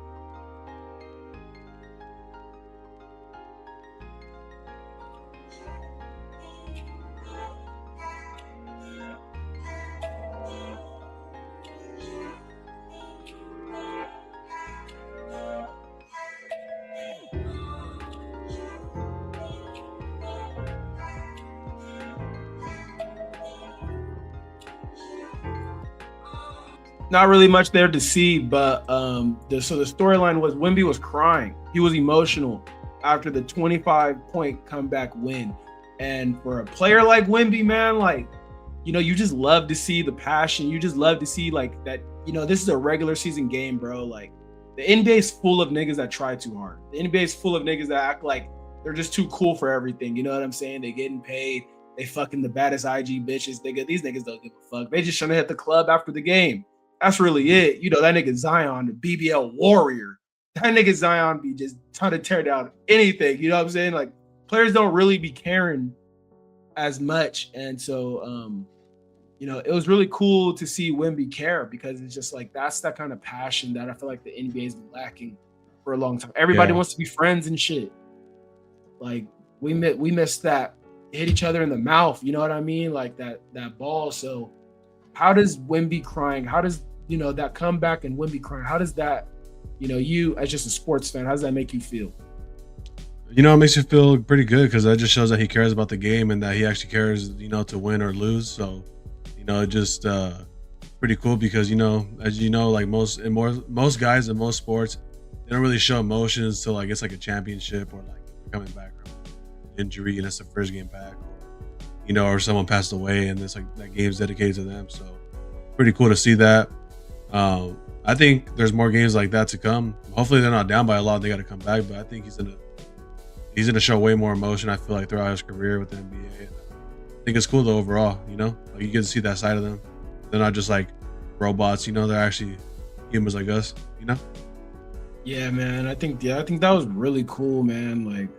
Not really much there to see, but the storyline was Wemby was crying. He was emotional after the 25-point comeback win. And for a player like Wemby, man, like, you just love to see the passion. You just love to see like that, this is a regular season game, bro. Like, the NBA is full of niggas that try too hard. The NBA is full of niggas that act like they're just too cool for everything. You know what I'm saying? They getting paid. They fucking the baddest IG bitches. These niggas don't give a fuck. They just trying to hit the club after the game. That's really it. That nigga Zion, the BBL warrior. That nigga Zion be just trying to tear down anything. You know what I'm saying? Like, players don't really be caring as much. And so, it was really cool to see Wemby care, because it's just like, that's that kind of passion that I feel like the NBA has been lacking for a long time. Everybody wants to be friends and shit. Like, we missed that. Hit each other in the mouth. You know what I mean? Like that ball. So how does Wemby crying, how does, that comeback and Wemby crying, how does that, you as just a sports fan, how does that make you feel? It makes you feel pretty good, because that just shows that he cares about the game and that he actually cares, to win or lose. So, it just pretty cool because as you know, like most guys in most sports, they don't really show emotions till like it's like a championship or like they're coming back from injury and it's the first game back, or someone passed away and it's like that game's dedicated to them. So pretty cool to see that. I think there's more games like that to come. Hopefully they're not down by a lot. They got to come back, but I think he's gonna show way more emotion. I feel like throughout his career with the NBA. I think it's cool though overall. Like you get to see that side of them. They're not just like robots. They're actually humans like us. Yeah, man. I think that was really cool, man. Like,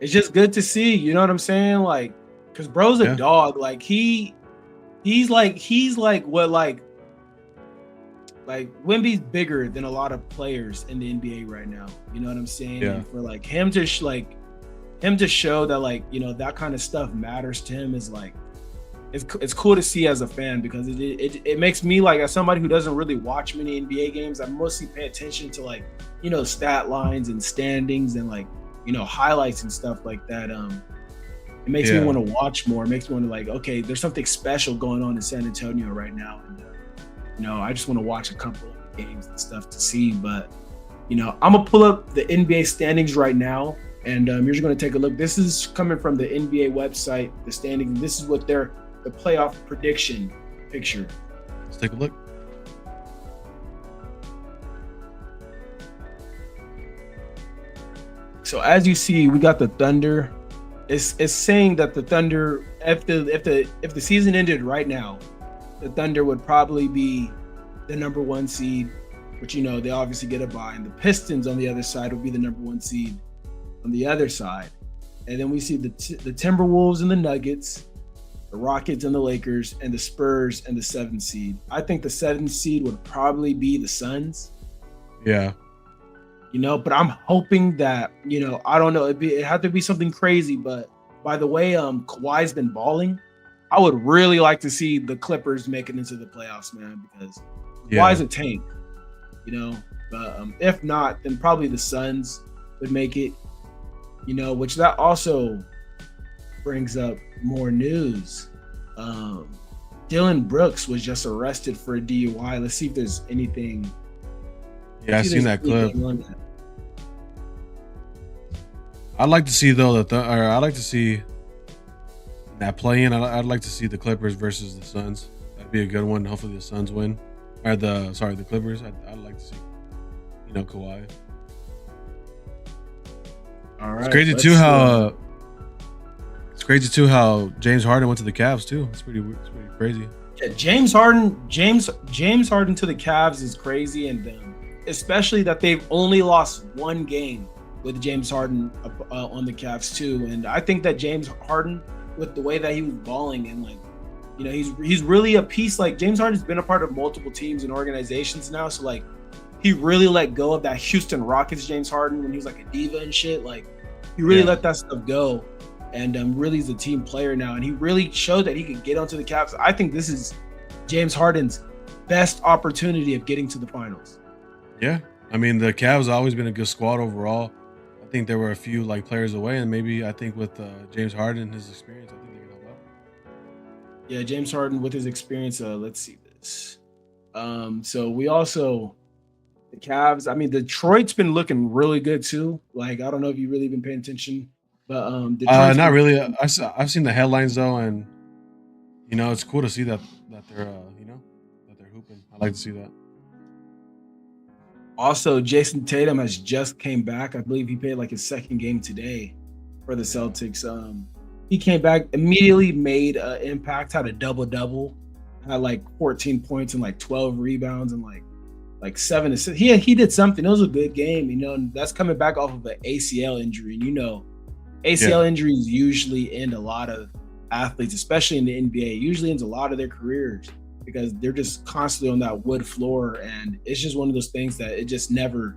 it's just good to see. You know what I'm saying? Like, cause bro's a dog. Like he's like what like Wemby's bigger than a lot of players in the NBA right now. You know what I'm saying? Yeah. And for like him to show that like that kind of stuff matters to him is like it's cool to see as a fan, because it makes me, like, as somebody who doesn't really watch many NBA games, I mostly pay attention to like stat lines and standings and like highlights and stuff like that. It makes me want to watch more. It makes me want to like, okay, there's something special going on in San Antonio right now, and I just want to watch a couple of games and stuff to see. But I'm gonna pull up the NBA standings right now, and you're just gonna take a look. This is coming from the NBA website, the standings. This is what the playoff prediction picture. Let's take a look. So as you see, we got the Thunder. It's saying that the Thunder, if the season ended right now, the Thunder would probably be the number 1 seed, which they obviously get a bye, and the Pistons on the other side would be the number 1 seed on the other side. And then we see the Timberwolves and the Nuggets, the Rockets and the Lakers, and the Spurs and the 7th seed. I think the 7th seed would probably be the Suns. Yeah. But I'm hoping that, I don't know, it had to be something crazy, but by the way Kawhi's been balling, I would really like to see the Clippers make it into the playoffs, man, because Kawhi's a tank, but if not, then probably the Suns would make it, which that also brings up more news. Dillon Brooks was just arrested for a DUI. Let's see if there's anything. Yeah, I've seen that clip. I'd like to see though I'd like to see that play-in. I'd like to see the Clippers versus the Suns. That'd be a good one. Hopefully the Suns win, or the Clippers. I'd like to see Kawhi. All right. It's crazy too how James Harden went to the Cavs too. It's pretty crazy. Yeah, James Harden to the Cavs is crazy, and especially that they've only lost 1 game with James Harden on the Cavs too. And I think that James Harden, with the way that he was balling, and like, he's really a piece. Like, James Harden's been a part of multiple teams and organizations now, so like he really let go of that Houston Rockets James Harden when he was like a diva and shit. Like, he really let that stuff go, and really is a team player now, and he really showed that he could get onto the Cavs. I think this is James Harden's best opportunity of getting to the finals. Yeah, I mean, the Cavs have always been a good squad overall. I think there were a few like players away, and maybe I think with James Harden and his experience, I think they can help out. Yeah, James Harden with his experience. Let's see this. So we also, the Cavs. I mean, Detroit's been looking really good too. Like, I don't know if you've really been paying attention, but not really. I've seen the headlines though, and it's cool to see that they're that they're hooping. I like to see that. Also, Jason Tatum has just came back. I believe he played like his 2nd game today for the Celtics. He came back, immediately made an impact, had a double-double, had like 14 points and like 12 rebounds and like 7 assists. He did something. It was a good game, and that's coming back off of an ACL injury. And ACL injuries usually end a lot of athletes, especially in the NBA. It usually ends a lot of their careers, because they're just constantly on that wood floor, and it's just one of those things that it just never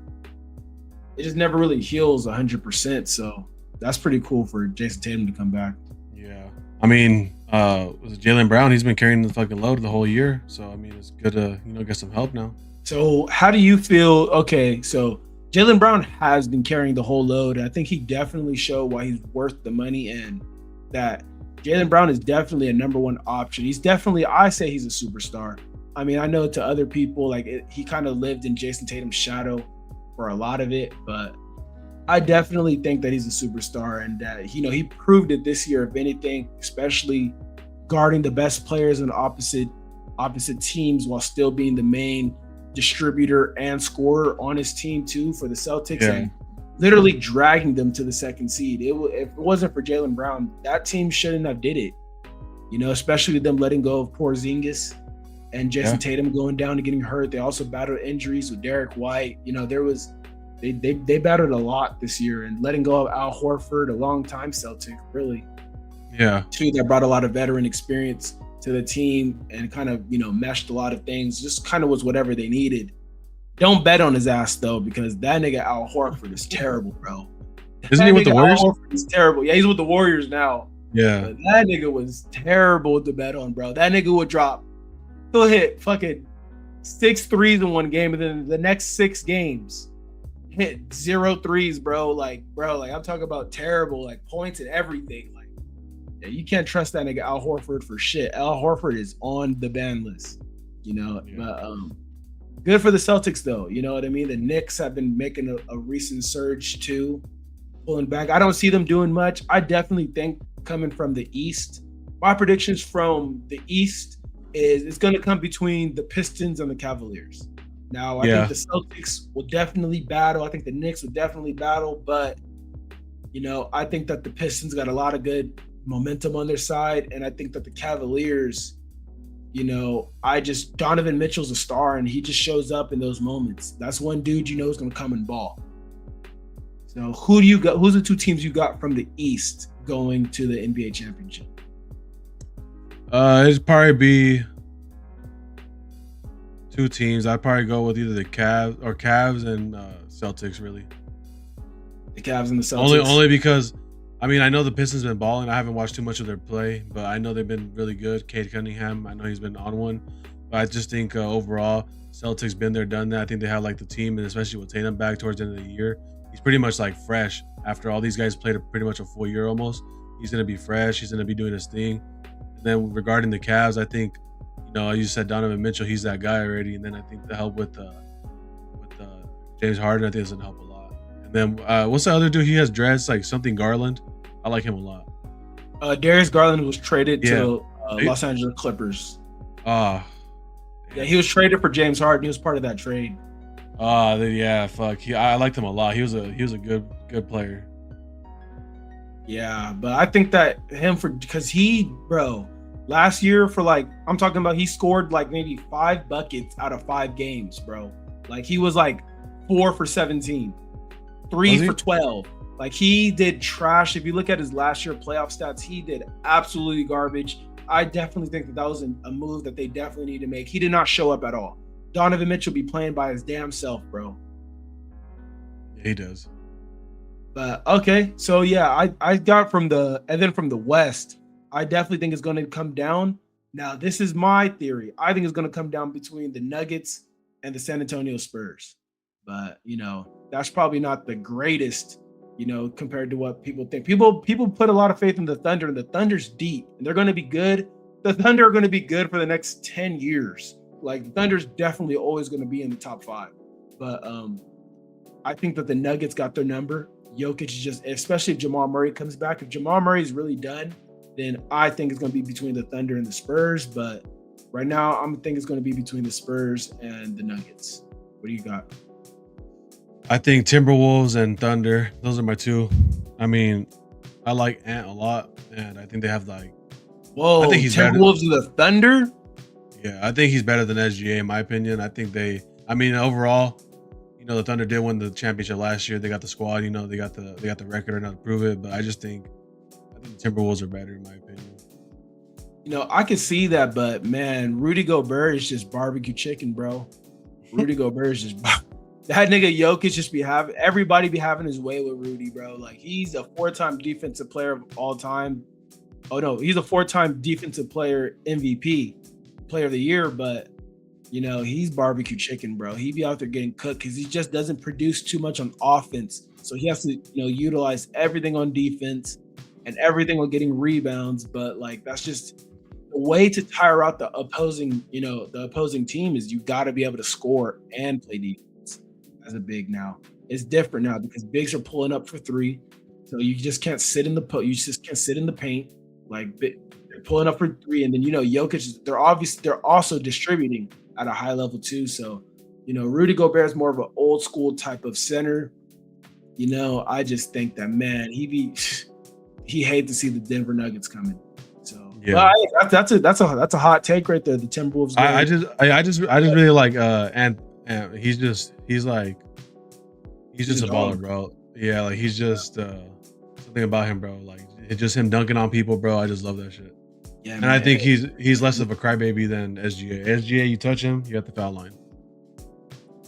really heals 100%. So that's pretty cool for Jason Tatum to come back. Yeah, I mean, was it Jaylen Brown? He's been carrying the fucking load the whole year. So I mean, it's good to get some help now. So how do you feel? Okay, so Jaylen Brown has been carrying the whole load. I think he definitely showed why he's worth the money, and that Jaylen Brown is definitely a number 1 option. He's definitely, I say he's a superstar. I mean, I know to other people, like he kind of lived in Jason Tatum's shadow for a lot of it, but I definitely think that he's a superstar and that, you know, he proved it this year, if anything, especially guarding the best players in opposite teams while still being the main distributor and scorer on his team too for the Celtics, and literally dragging them to the second seed. If it wasn't for Jaylen Brown, that team shouldn't have did it. You know, especially them letting go of Porzingis and Jason Tatum going down and getting hurt. They also battled injuries with Derek White. You know, they battled a lot this year, and letting go of Al Horford, a long-time Celtic, really. Yeah. Too, that brought a lot of veteran experience to the team and kind of, you know, meshed a lot of things. Just kind of was whatever they needed. Don't bet on his ass though, because that nigga Al Horford is terrible, bro. Isn't he with the Warriors? Al Horford is terrible. Yeah, he's with the Warriors now. Yeah. But that nigga was terrible to bet on, bro. That nigga would he'll hit fucking 6 threes in one game, and then the next 6 games hit 0 threes, bro. Like I'm talking about terrible, like points and everything. Like, yeah, you can't trust that nigga Al Horford for shit. Al Horford is on the ban list, you know. Yeah. But good for the Celtics though, you know what I mean? The Knicks have been making a recent surge too, pulling back. I don't see them doing much. I definitely think coming from the East, my predictions from the East is it's going to come between the Pistons and the Cavaliers. Now, I think the Celtics will definitely battle. I think the Knicks will definitely battle, but you know, I think that the Pistons got a lot of good momentum on their side, and I think that the Cavaliers, you know, Donovan Mitchell's a star, and he just shows up in those moments. That's one dude you know is going to come and ball. So who do you got? Who's the 2 teams you got from the East going to the NBA championship? It'd probably be 2 teams. I'd probably go with either the Cavs and Celtics, really. The Cavs and the Celtics. Only because, I mean, I know the Pistons been balling. I haven't watched too much of their play, but I know they've been really good. Cade Cunningham, I know he's been on one. But I just think overall, Celtics been there, done that. I think they have like the team, and especially with Tatum back towards the end of the year, he's pretty much like fresh. After all these guys played pretty much a full year almost, he's going to be fresh. He's going to be doing his thing. And then regarding the Cavs, I think, you know, you said Donovan Mitchell, he's that guy already. And then I think the help with James Harden, I think is going to help a lot. And then what's the other dude? He has dreads, like something Garland. I like him a lot. Darius Garland was traded to Los Angeles Clippers. Yeah, he was traded for James Harden. He was part of that trade. Yeah, fuck. I liked him a lot. He was a good player. Yeah, but I think that because last year I'm talking about, he scored like maybe 5 buckets out of 5 games, bro. Like he was like 4 for 17, 3 for 12. Like he did trash. If you look at his last year playoff stats, he did absolutely garbage. I definitely think that was a move that they definitely need to make. He did not show up at all. Donovan Mitchell be playing by his damn self, bro. Yeah, he does. But okay, so yeah, I got from the West, I definitely think it's going to come down. Now, this is my theory. I think it's going to come down between the Nuggets and the San Antonio Spurs. But, you know, that's probably not the greatest, you know, compared to what people think. People put a lot of faith in the Thunder, and the Thunder's deep, and they're going to be good. The Thunder are going to be good for the next 10 years. Like, the Thunder's definitely always going to be in the top 5. But I think that the Nuggets got their number. Jokic is just, especially if Jamal Murray comes back. If Jamal Murray is really done, then I think it's going to be between the Thunder and the Spurs. But right now, I'm thinking it's going to be between the Spurs and the Nuggets. What do you got? I think Timberwolves and Thunder. Those are my 2. I mean, I like Ant a lot, and I think they have like. Whoa! I think he's Timberwolves and the Thunder. Yeah, I think he's better than SGA in my opinion. I think overall, you know, the Thunder did win the championship last year. They got the squad. You know, they got the record right now to prove it. But I think the Timberwolves are better in my opinion. You know, I can see that, but man, Rudy Gobert is just barbecue chicken, bro. Rudy Gobert is just that nigga Jokic just everybody be having his way with Rudy, bro. Like he's a 4-time defensive player of all time. Oh no, he's a 4-time defensive player MVP, player of the year, but you know, he's barbecue chicken, bro. He be out there getting cooked because he just doesn't produce too much on offense. So he has to, you know, utilize everything on defense and everything on getting rebounds. But like, that's just the way to tire out the opposing, the opposing team is you got to be able to score and play defense as a big now. It's different now because bigs are pulling up for three. So you just can't sit in you just can't sit in the paint. Like they're pulling up for three. And then, Jokic, they're also distributing at a high level too. So, Rudy Gobert is more of an old school type of center. I just think that, man, he hates to see the Denver Nuggets coming. So yeah, that's a hot take right there. The Timberwolves. I just really like and he's just a baller, bro. Yeah, like he's just something about him, bro. Like it's just him dunking on people, bro. I just love that shit. Yeah, and man. I think he's less of a crybaby than SGA. SGA, you touch him, you got the foul line.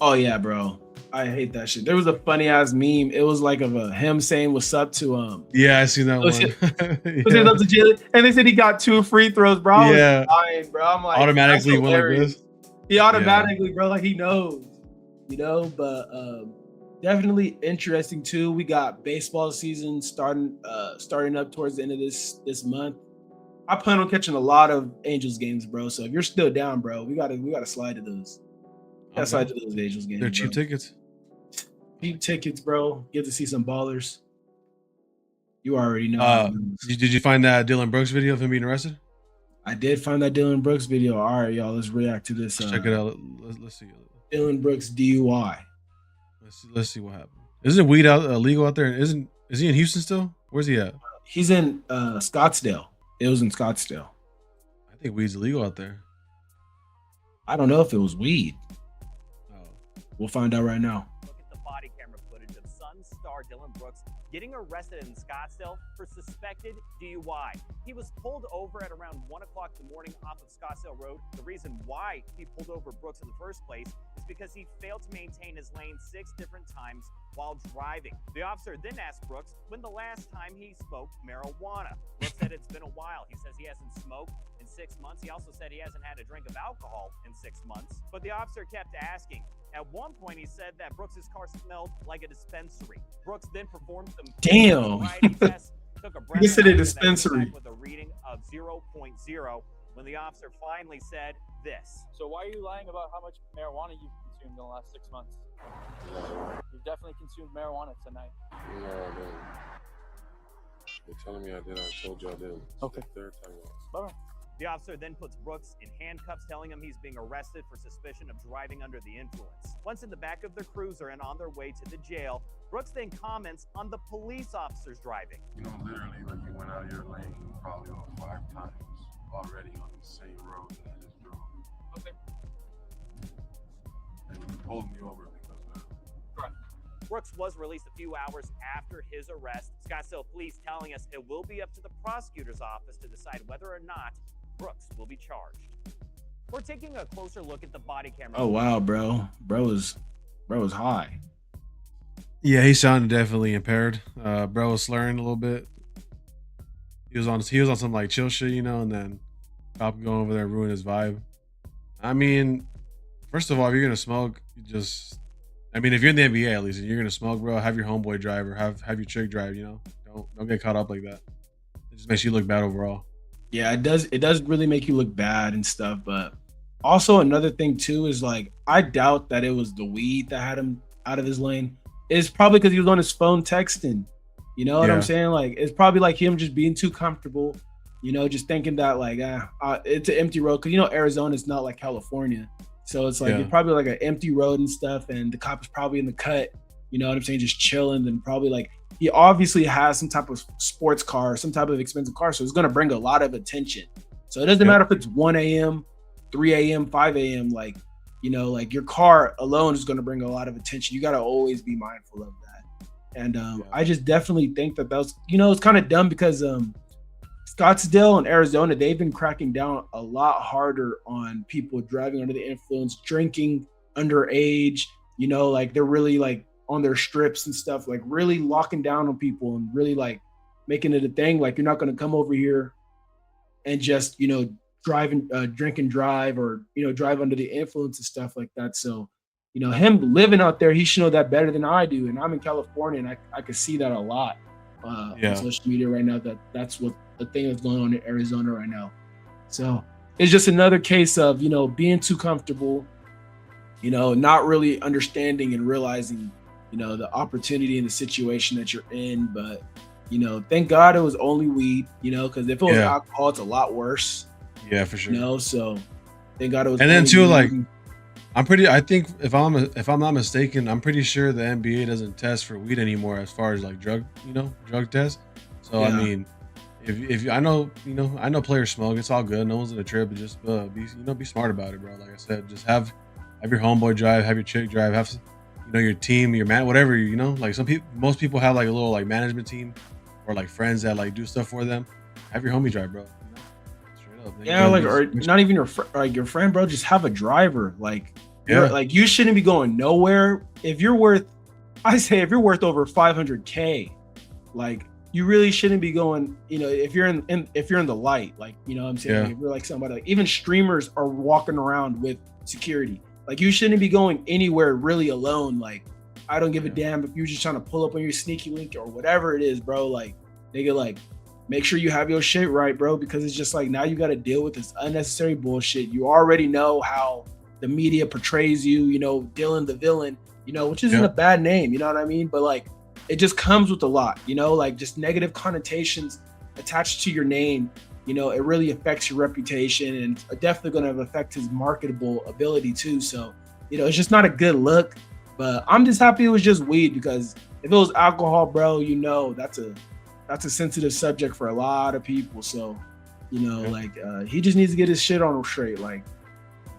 Oh yeah, bro. I hate that shit. There was a funny ass meme. It was like of him saying what's up to Yeah, I seen that one. Up to Jalen, and they said he got 2 free throws, bro. I was dying, bro. I'm like automatically went like this. He automatically, bro, like he knows, but definitely interesting too. We got baseball season starting up towards the end of this month. I plan on catching a lot of Angels games, bro. So if you're still down, bro, we gotta slide to those. Slide to those Angels games. They're cheap tickets. Cheap tickets, bro. Get to see some ballers. You already know. Did you find that Dillon Brooks video of him being arrested? I did find that Dillon Brooks video. All right, y'all. Let's react to this. Check it out. Let's see. Dillon Brooks DUI. Let's see what happened. Isn't weed illegal out there? Is he in Houston still? Where's he at? He's in Scottsdale. It was in Scottsdale. I think weed's illegal out there. I don't know if it was weed. We'll find out right now. Look at the body camera footage of Sun star Dillon Brooks getting arrested in Scottsdale for suspected DUI. He was pulled over at around 1 o'clock in the morning off of Scottsdale Road. The reason why he pulled over Brooks in the first place is because he failed to maintain his lane 6 different times while driving. The officer then asked Brooks when the last time he smoked marijuana. Brooks said it's been a while. He says he hasn't smoked in 6 months. He also said he hasn't had a drink of alcohol in 6 months. But the officer kept asking. At one point, he said that Brooks's car smelled like a dispensary. Brooks then performed some tests, took a breath. He said a dispensary with a reading of 0.0 when the officer finally said this. So why are you lying about how much marijuana you've consumed in the last 6 months? You've definitely consumed marijuana tonight. No, I didn't. You're telling me I did. I told you I did. Okay. Third time. All right. The officer then puts Brooks in handcuffs, telling him he's being arrested for suspicion of driving under the influence. Once in the back of the cruiser and on their way to the jail, Brooks then comments on the police officer's driving. Literally, like you went out of your lane probably 5 times already on the same road that I just drove. Okay. And you pulled me over because of that. Right. Brooks was released a few hours after his arrest. Scottsdale police telling us it will be up to the prosecutor's office to decide whether or not Brooks will be charged. We're taking a closer look at the body camera. Oh wow, bro was high. Yeah, he sounded definitely impaired. Bro was slurring a little bit. He was on some like chill shit, and then cop going over there ruin his vibe. I mean, first of all, if you're gonna smoke, if you're in the NBA at least, and you're gonna smoke, bro, have your homeboy drive or have your chick drive. Don't get caught up like that. It just makes you look bad overall. Yeah, it does really make you look bad and stuff. But also another thing too is like I doubt that it was the weed that had him out of his lane. It's probably because he was on his phone texting. You know what I'm saying? Like it's probably like him just being too comfortable. Just thinking that like it's an empty road because Arizona is not like California, so it's like it's probably like an empty road and stuff, and the cop is probably in the cut. You know what I'm saying? Just chilling, and probably like he obviously has some type of sports car, some type of expensive car, so it's gonna bring a lot of attention. So it doesn't matter if it's 1 a.m., 3 a.m., 5 a.m. Like your car alone is gonna bring a lot of attention. You gotta always be mindful of that. And I just definitely think that was, it's kind of dumb because Scottsdale and Arizona, they've been cracking down a lot harder on people driving under the influence, drinking underage. Like they're really like on their strips and stuff, like really locking down on people and really like making it a thing. Like you're not going to come over here and just, drive and drink and drive or, drive under the influence and stuff like that. So, him living out there, he should know that better than I do. And I'm in California and I could see that a lot on social media right now, that's what the thing that's going on in Arizona right now. So it's just another case of, being too comfortable, not really understanding and realizing, the opportunity and the situation that you're in. But, thank God it was only weed, because if it was Yeah. alcohol, it's a lot worse, Yeah, for sure. so thank God it was And then only too, weed. like, I think if I'm not mistaken, I'm pretty sure the NBA doesn't test for weed anymore as far as like drug tests. So I Yeah. mean, if I know, I know players smoke, it's all good. No one's in a trip, but just be smart about it, bro. Like I said, just have your homeboy drive, have your chick drive, have your team, your man, whatever, like most people have like a little like management team or like friends that like do stuff for them. Have your homie drive, bro. Straight up. Yeah, like, or not even your friend, bro. Just have a driver. Like, like, you shouldn't be going nowhere if you're worth. I say if you're worth over 500K, like, you really shouldn't be going. If you're in the light, like, what I'm saying, Yeah. if you're like somebody, like, even streamers are walking around with security. Like, you shouldn't be going anywhere really alone. Like, I don't give a damn if you're just trying to pull up on your sneaky link or whatever it is, bro. Like, nigga, like, make sure you have your shit right, bro, because it's just like now you got to deal with this unnecessary bullshit. You already know how the media portrays you, Dillon the villain, which isn't a bad name, you know what I mean? But like, it just comes with a lot, like just negative connotations attached to your name. It really affects your reputation and it's definitely going to affect his marketable ability too. So, it's just not a good look. But I'm just happy it was just weed, because if it was alcohol, bro, that's a sensitive subject for a lot of people. So, like, he just needs to get his shit on straight. Like,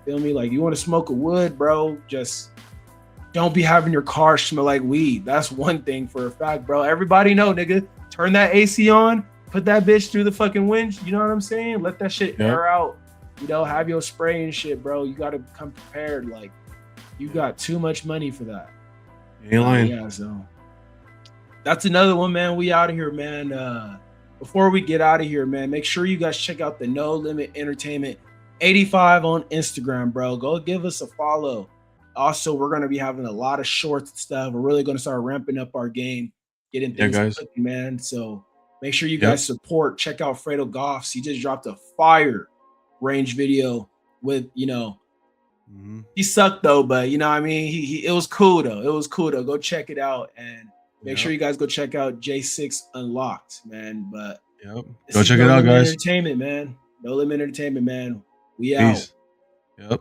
feel me? Like, you want to smoke a wood, bro, just don't be having your car smell like weed. That's one thing for a fact, bro. Everybody know, nigga, turn that AC on, put that bitch through the fucking winch. You know what I'm saying? Let that shit air out. Have your spray and shit, bro. You got to come prepared. Like, you got too much money for that. You ain't lying. Yeah, so that's another one, man. We out of here, man. Before we get out of here, man, make sure you guys check out the No Limit Entertainment 85 on Instagram, bro. Go give us a follow. Also, we're going to be having a lot of shorts and stuff. We're really going to start ramping up our game, getting things cooking, man. So make sure you guys support. Check out Fredo Goffs. He just dropped a fire range video with, he sucked though, but you know what I mean? He it was cool though. It was cool though. Go check it out and make sure you guys go check out J6 Unlocked, man. But go check it out, guys. Entertainment, man. No Limit Entertainment, man. We Peace. out. Yep.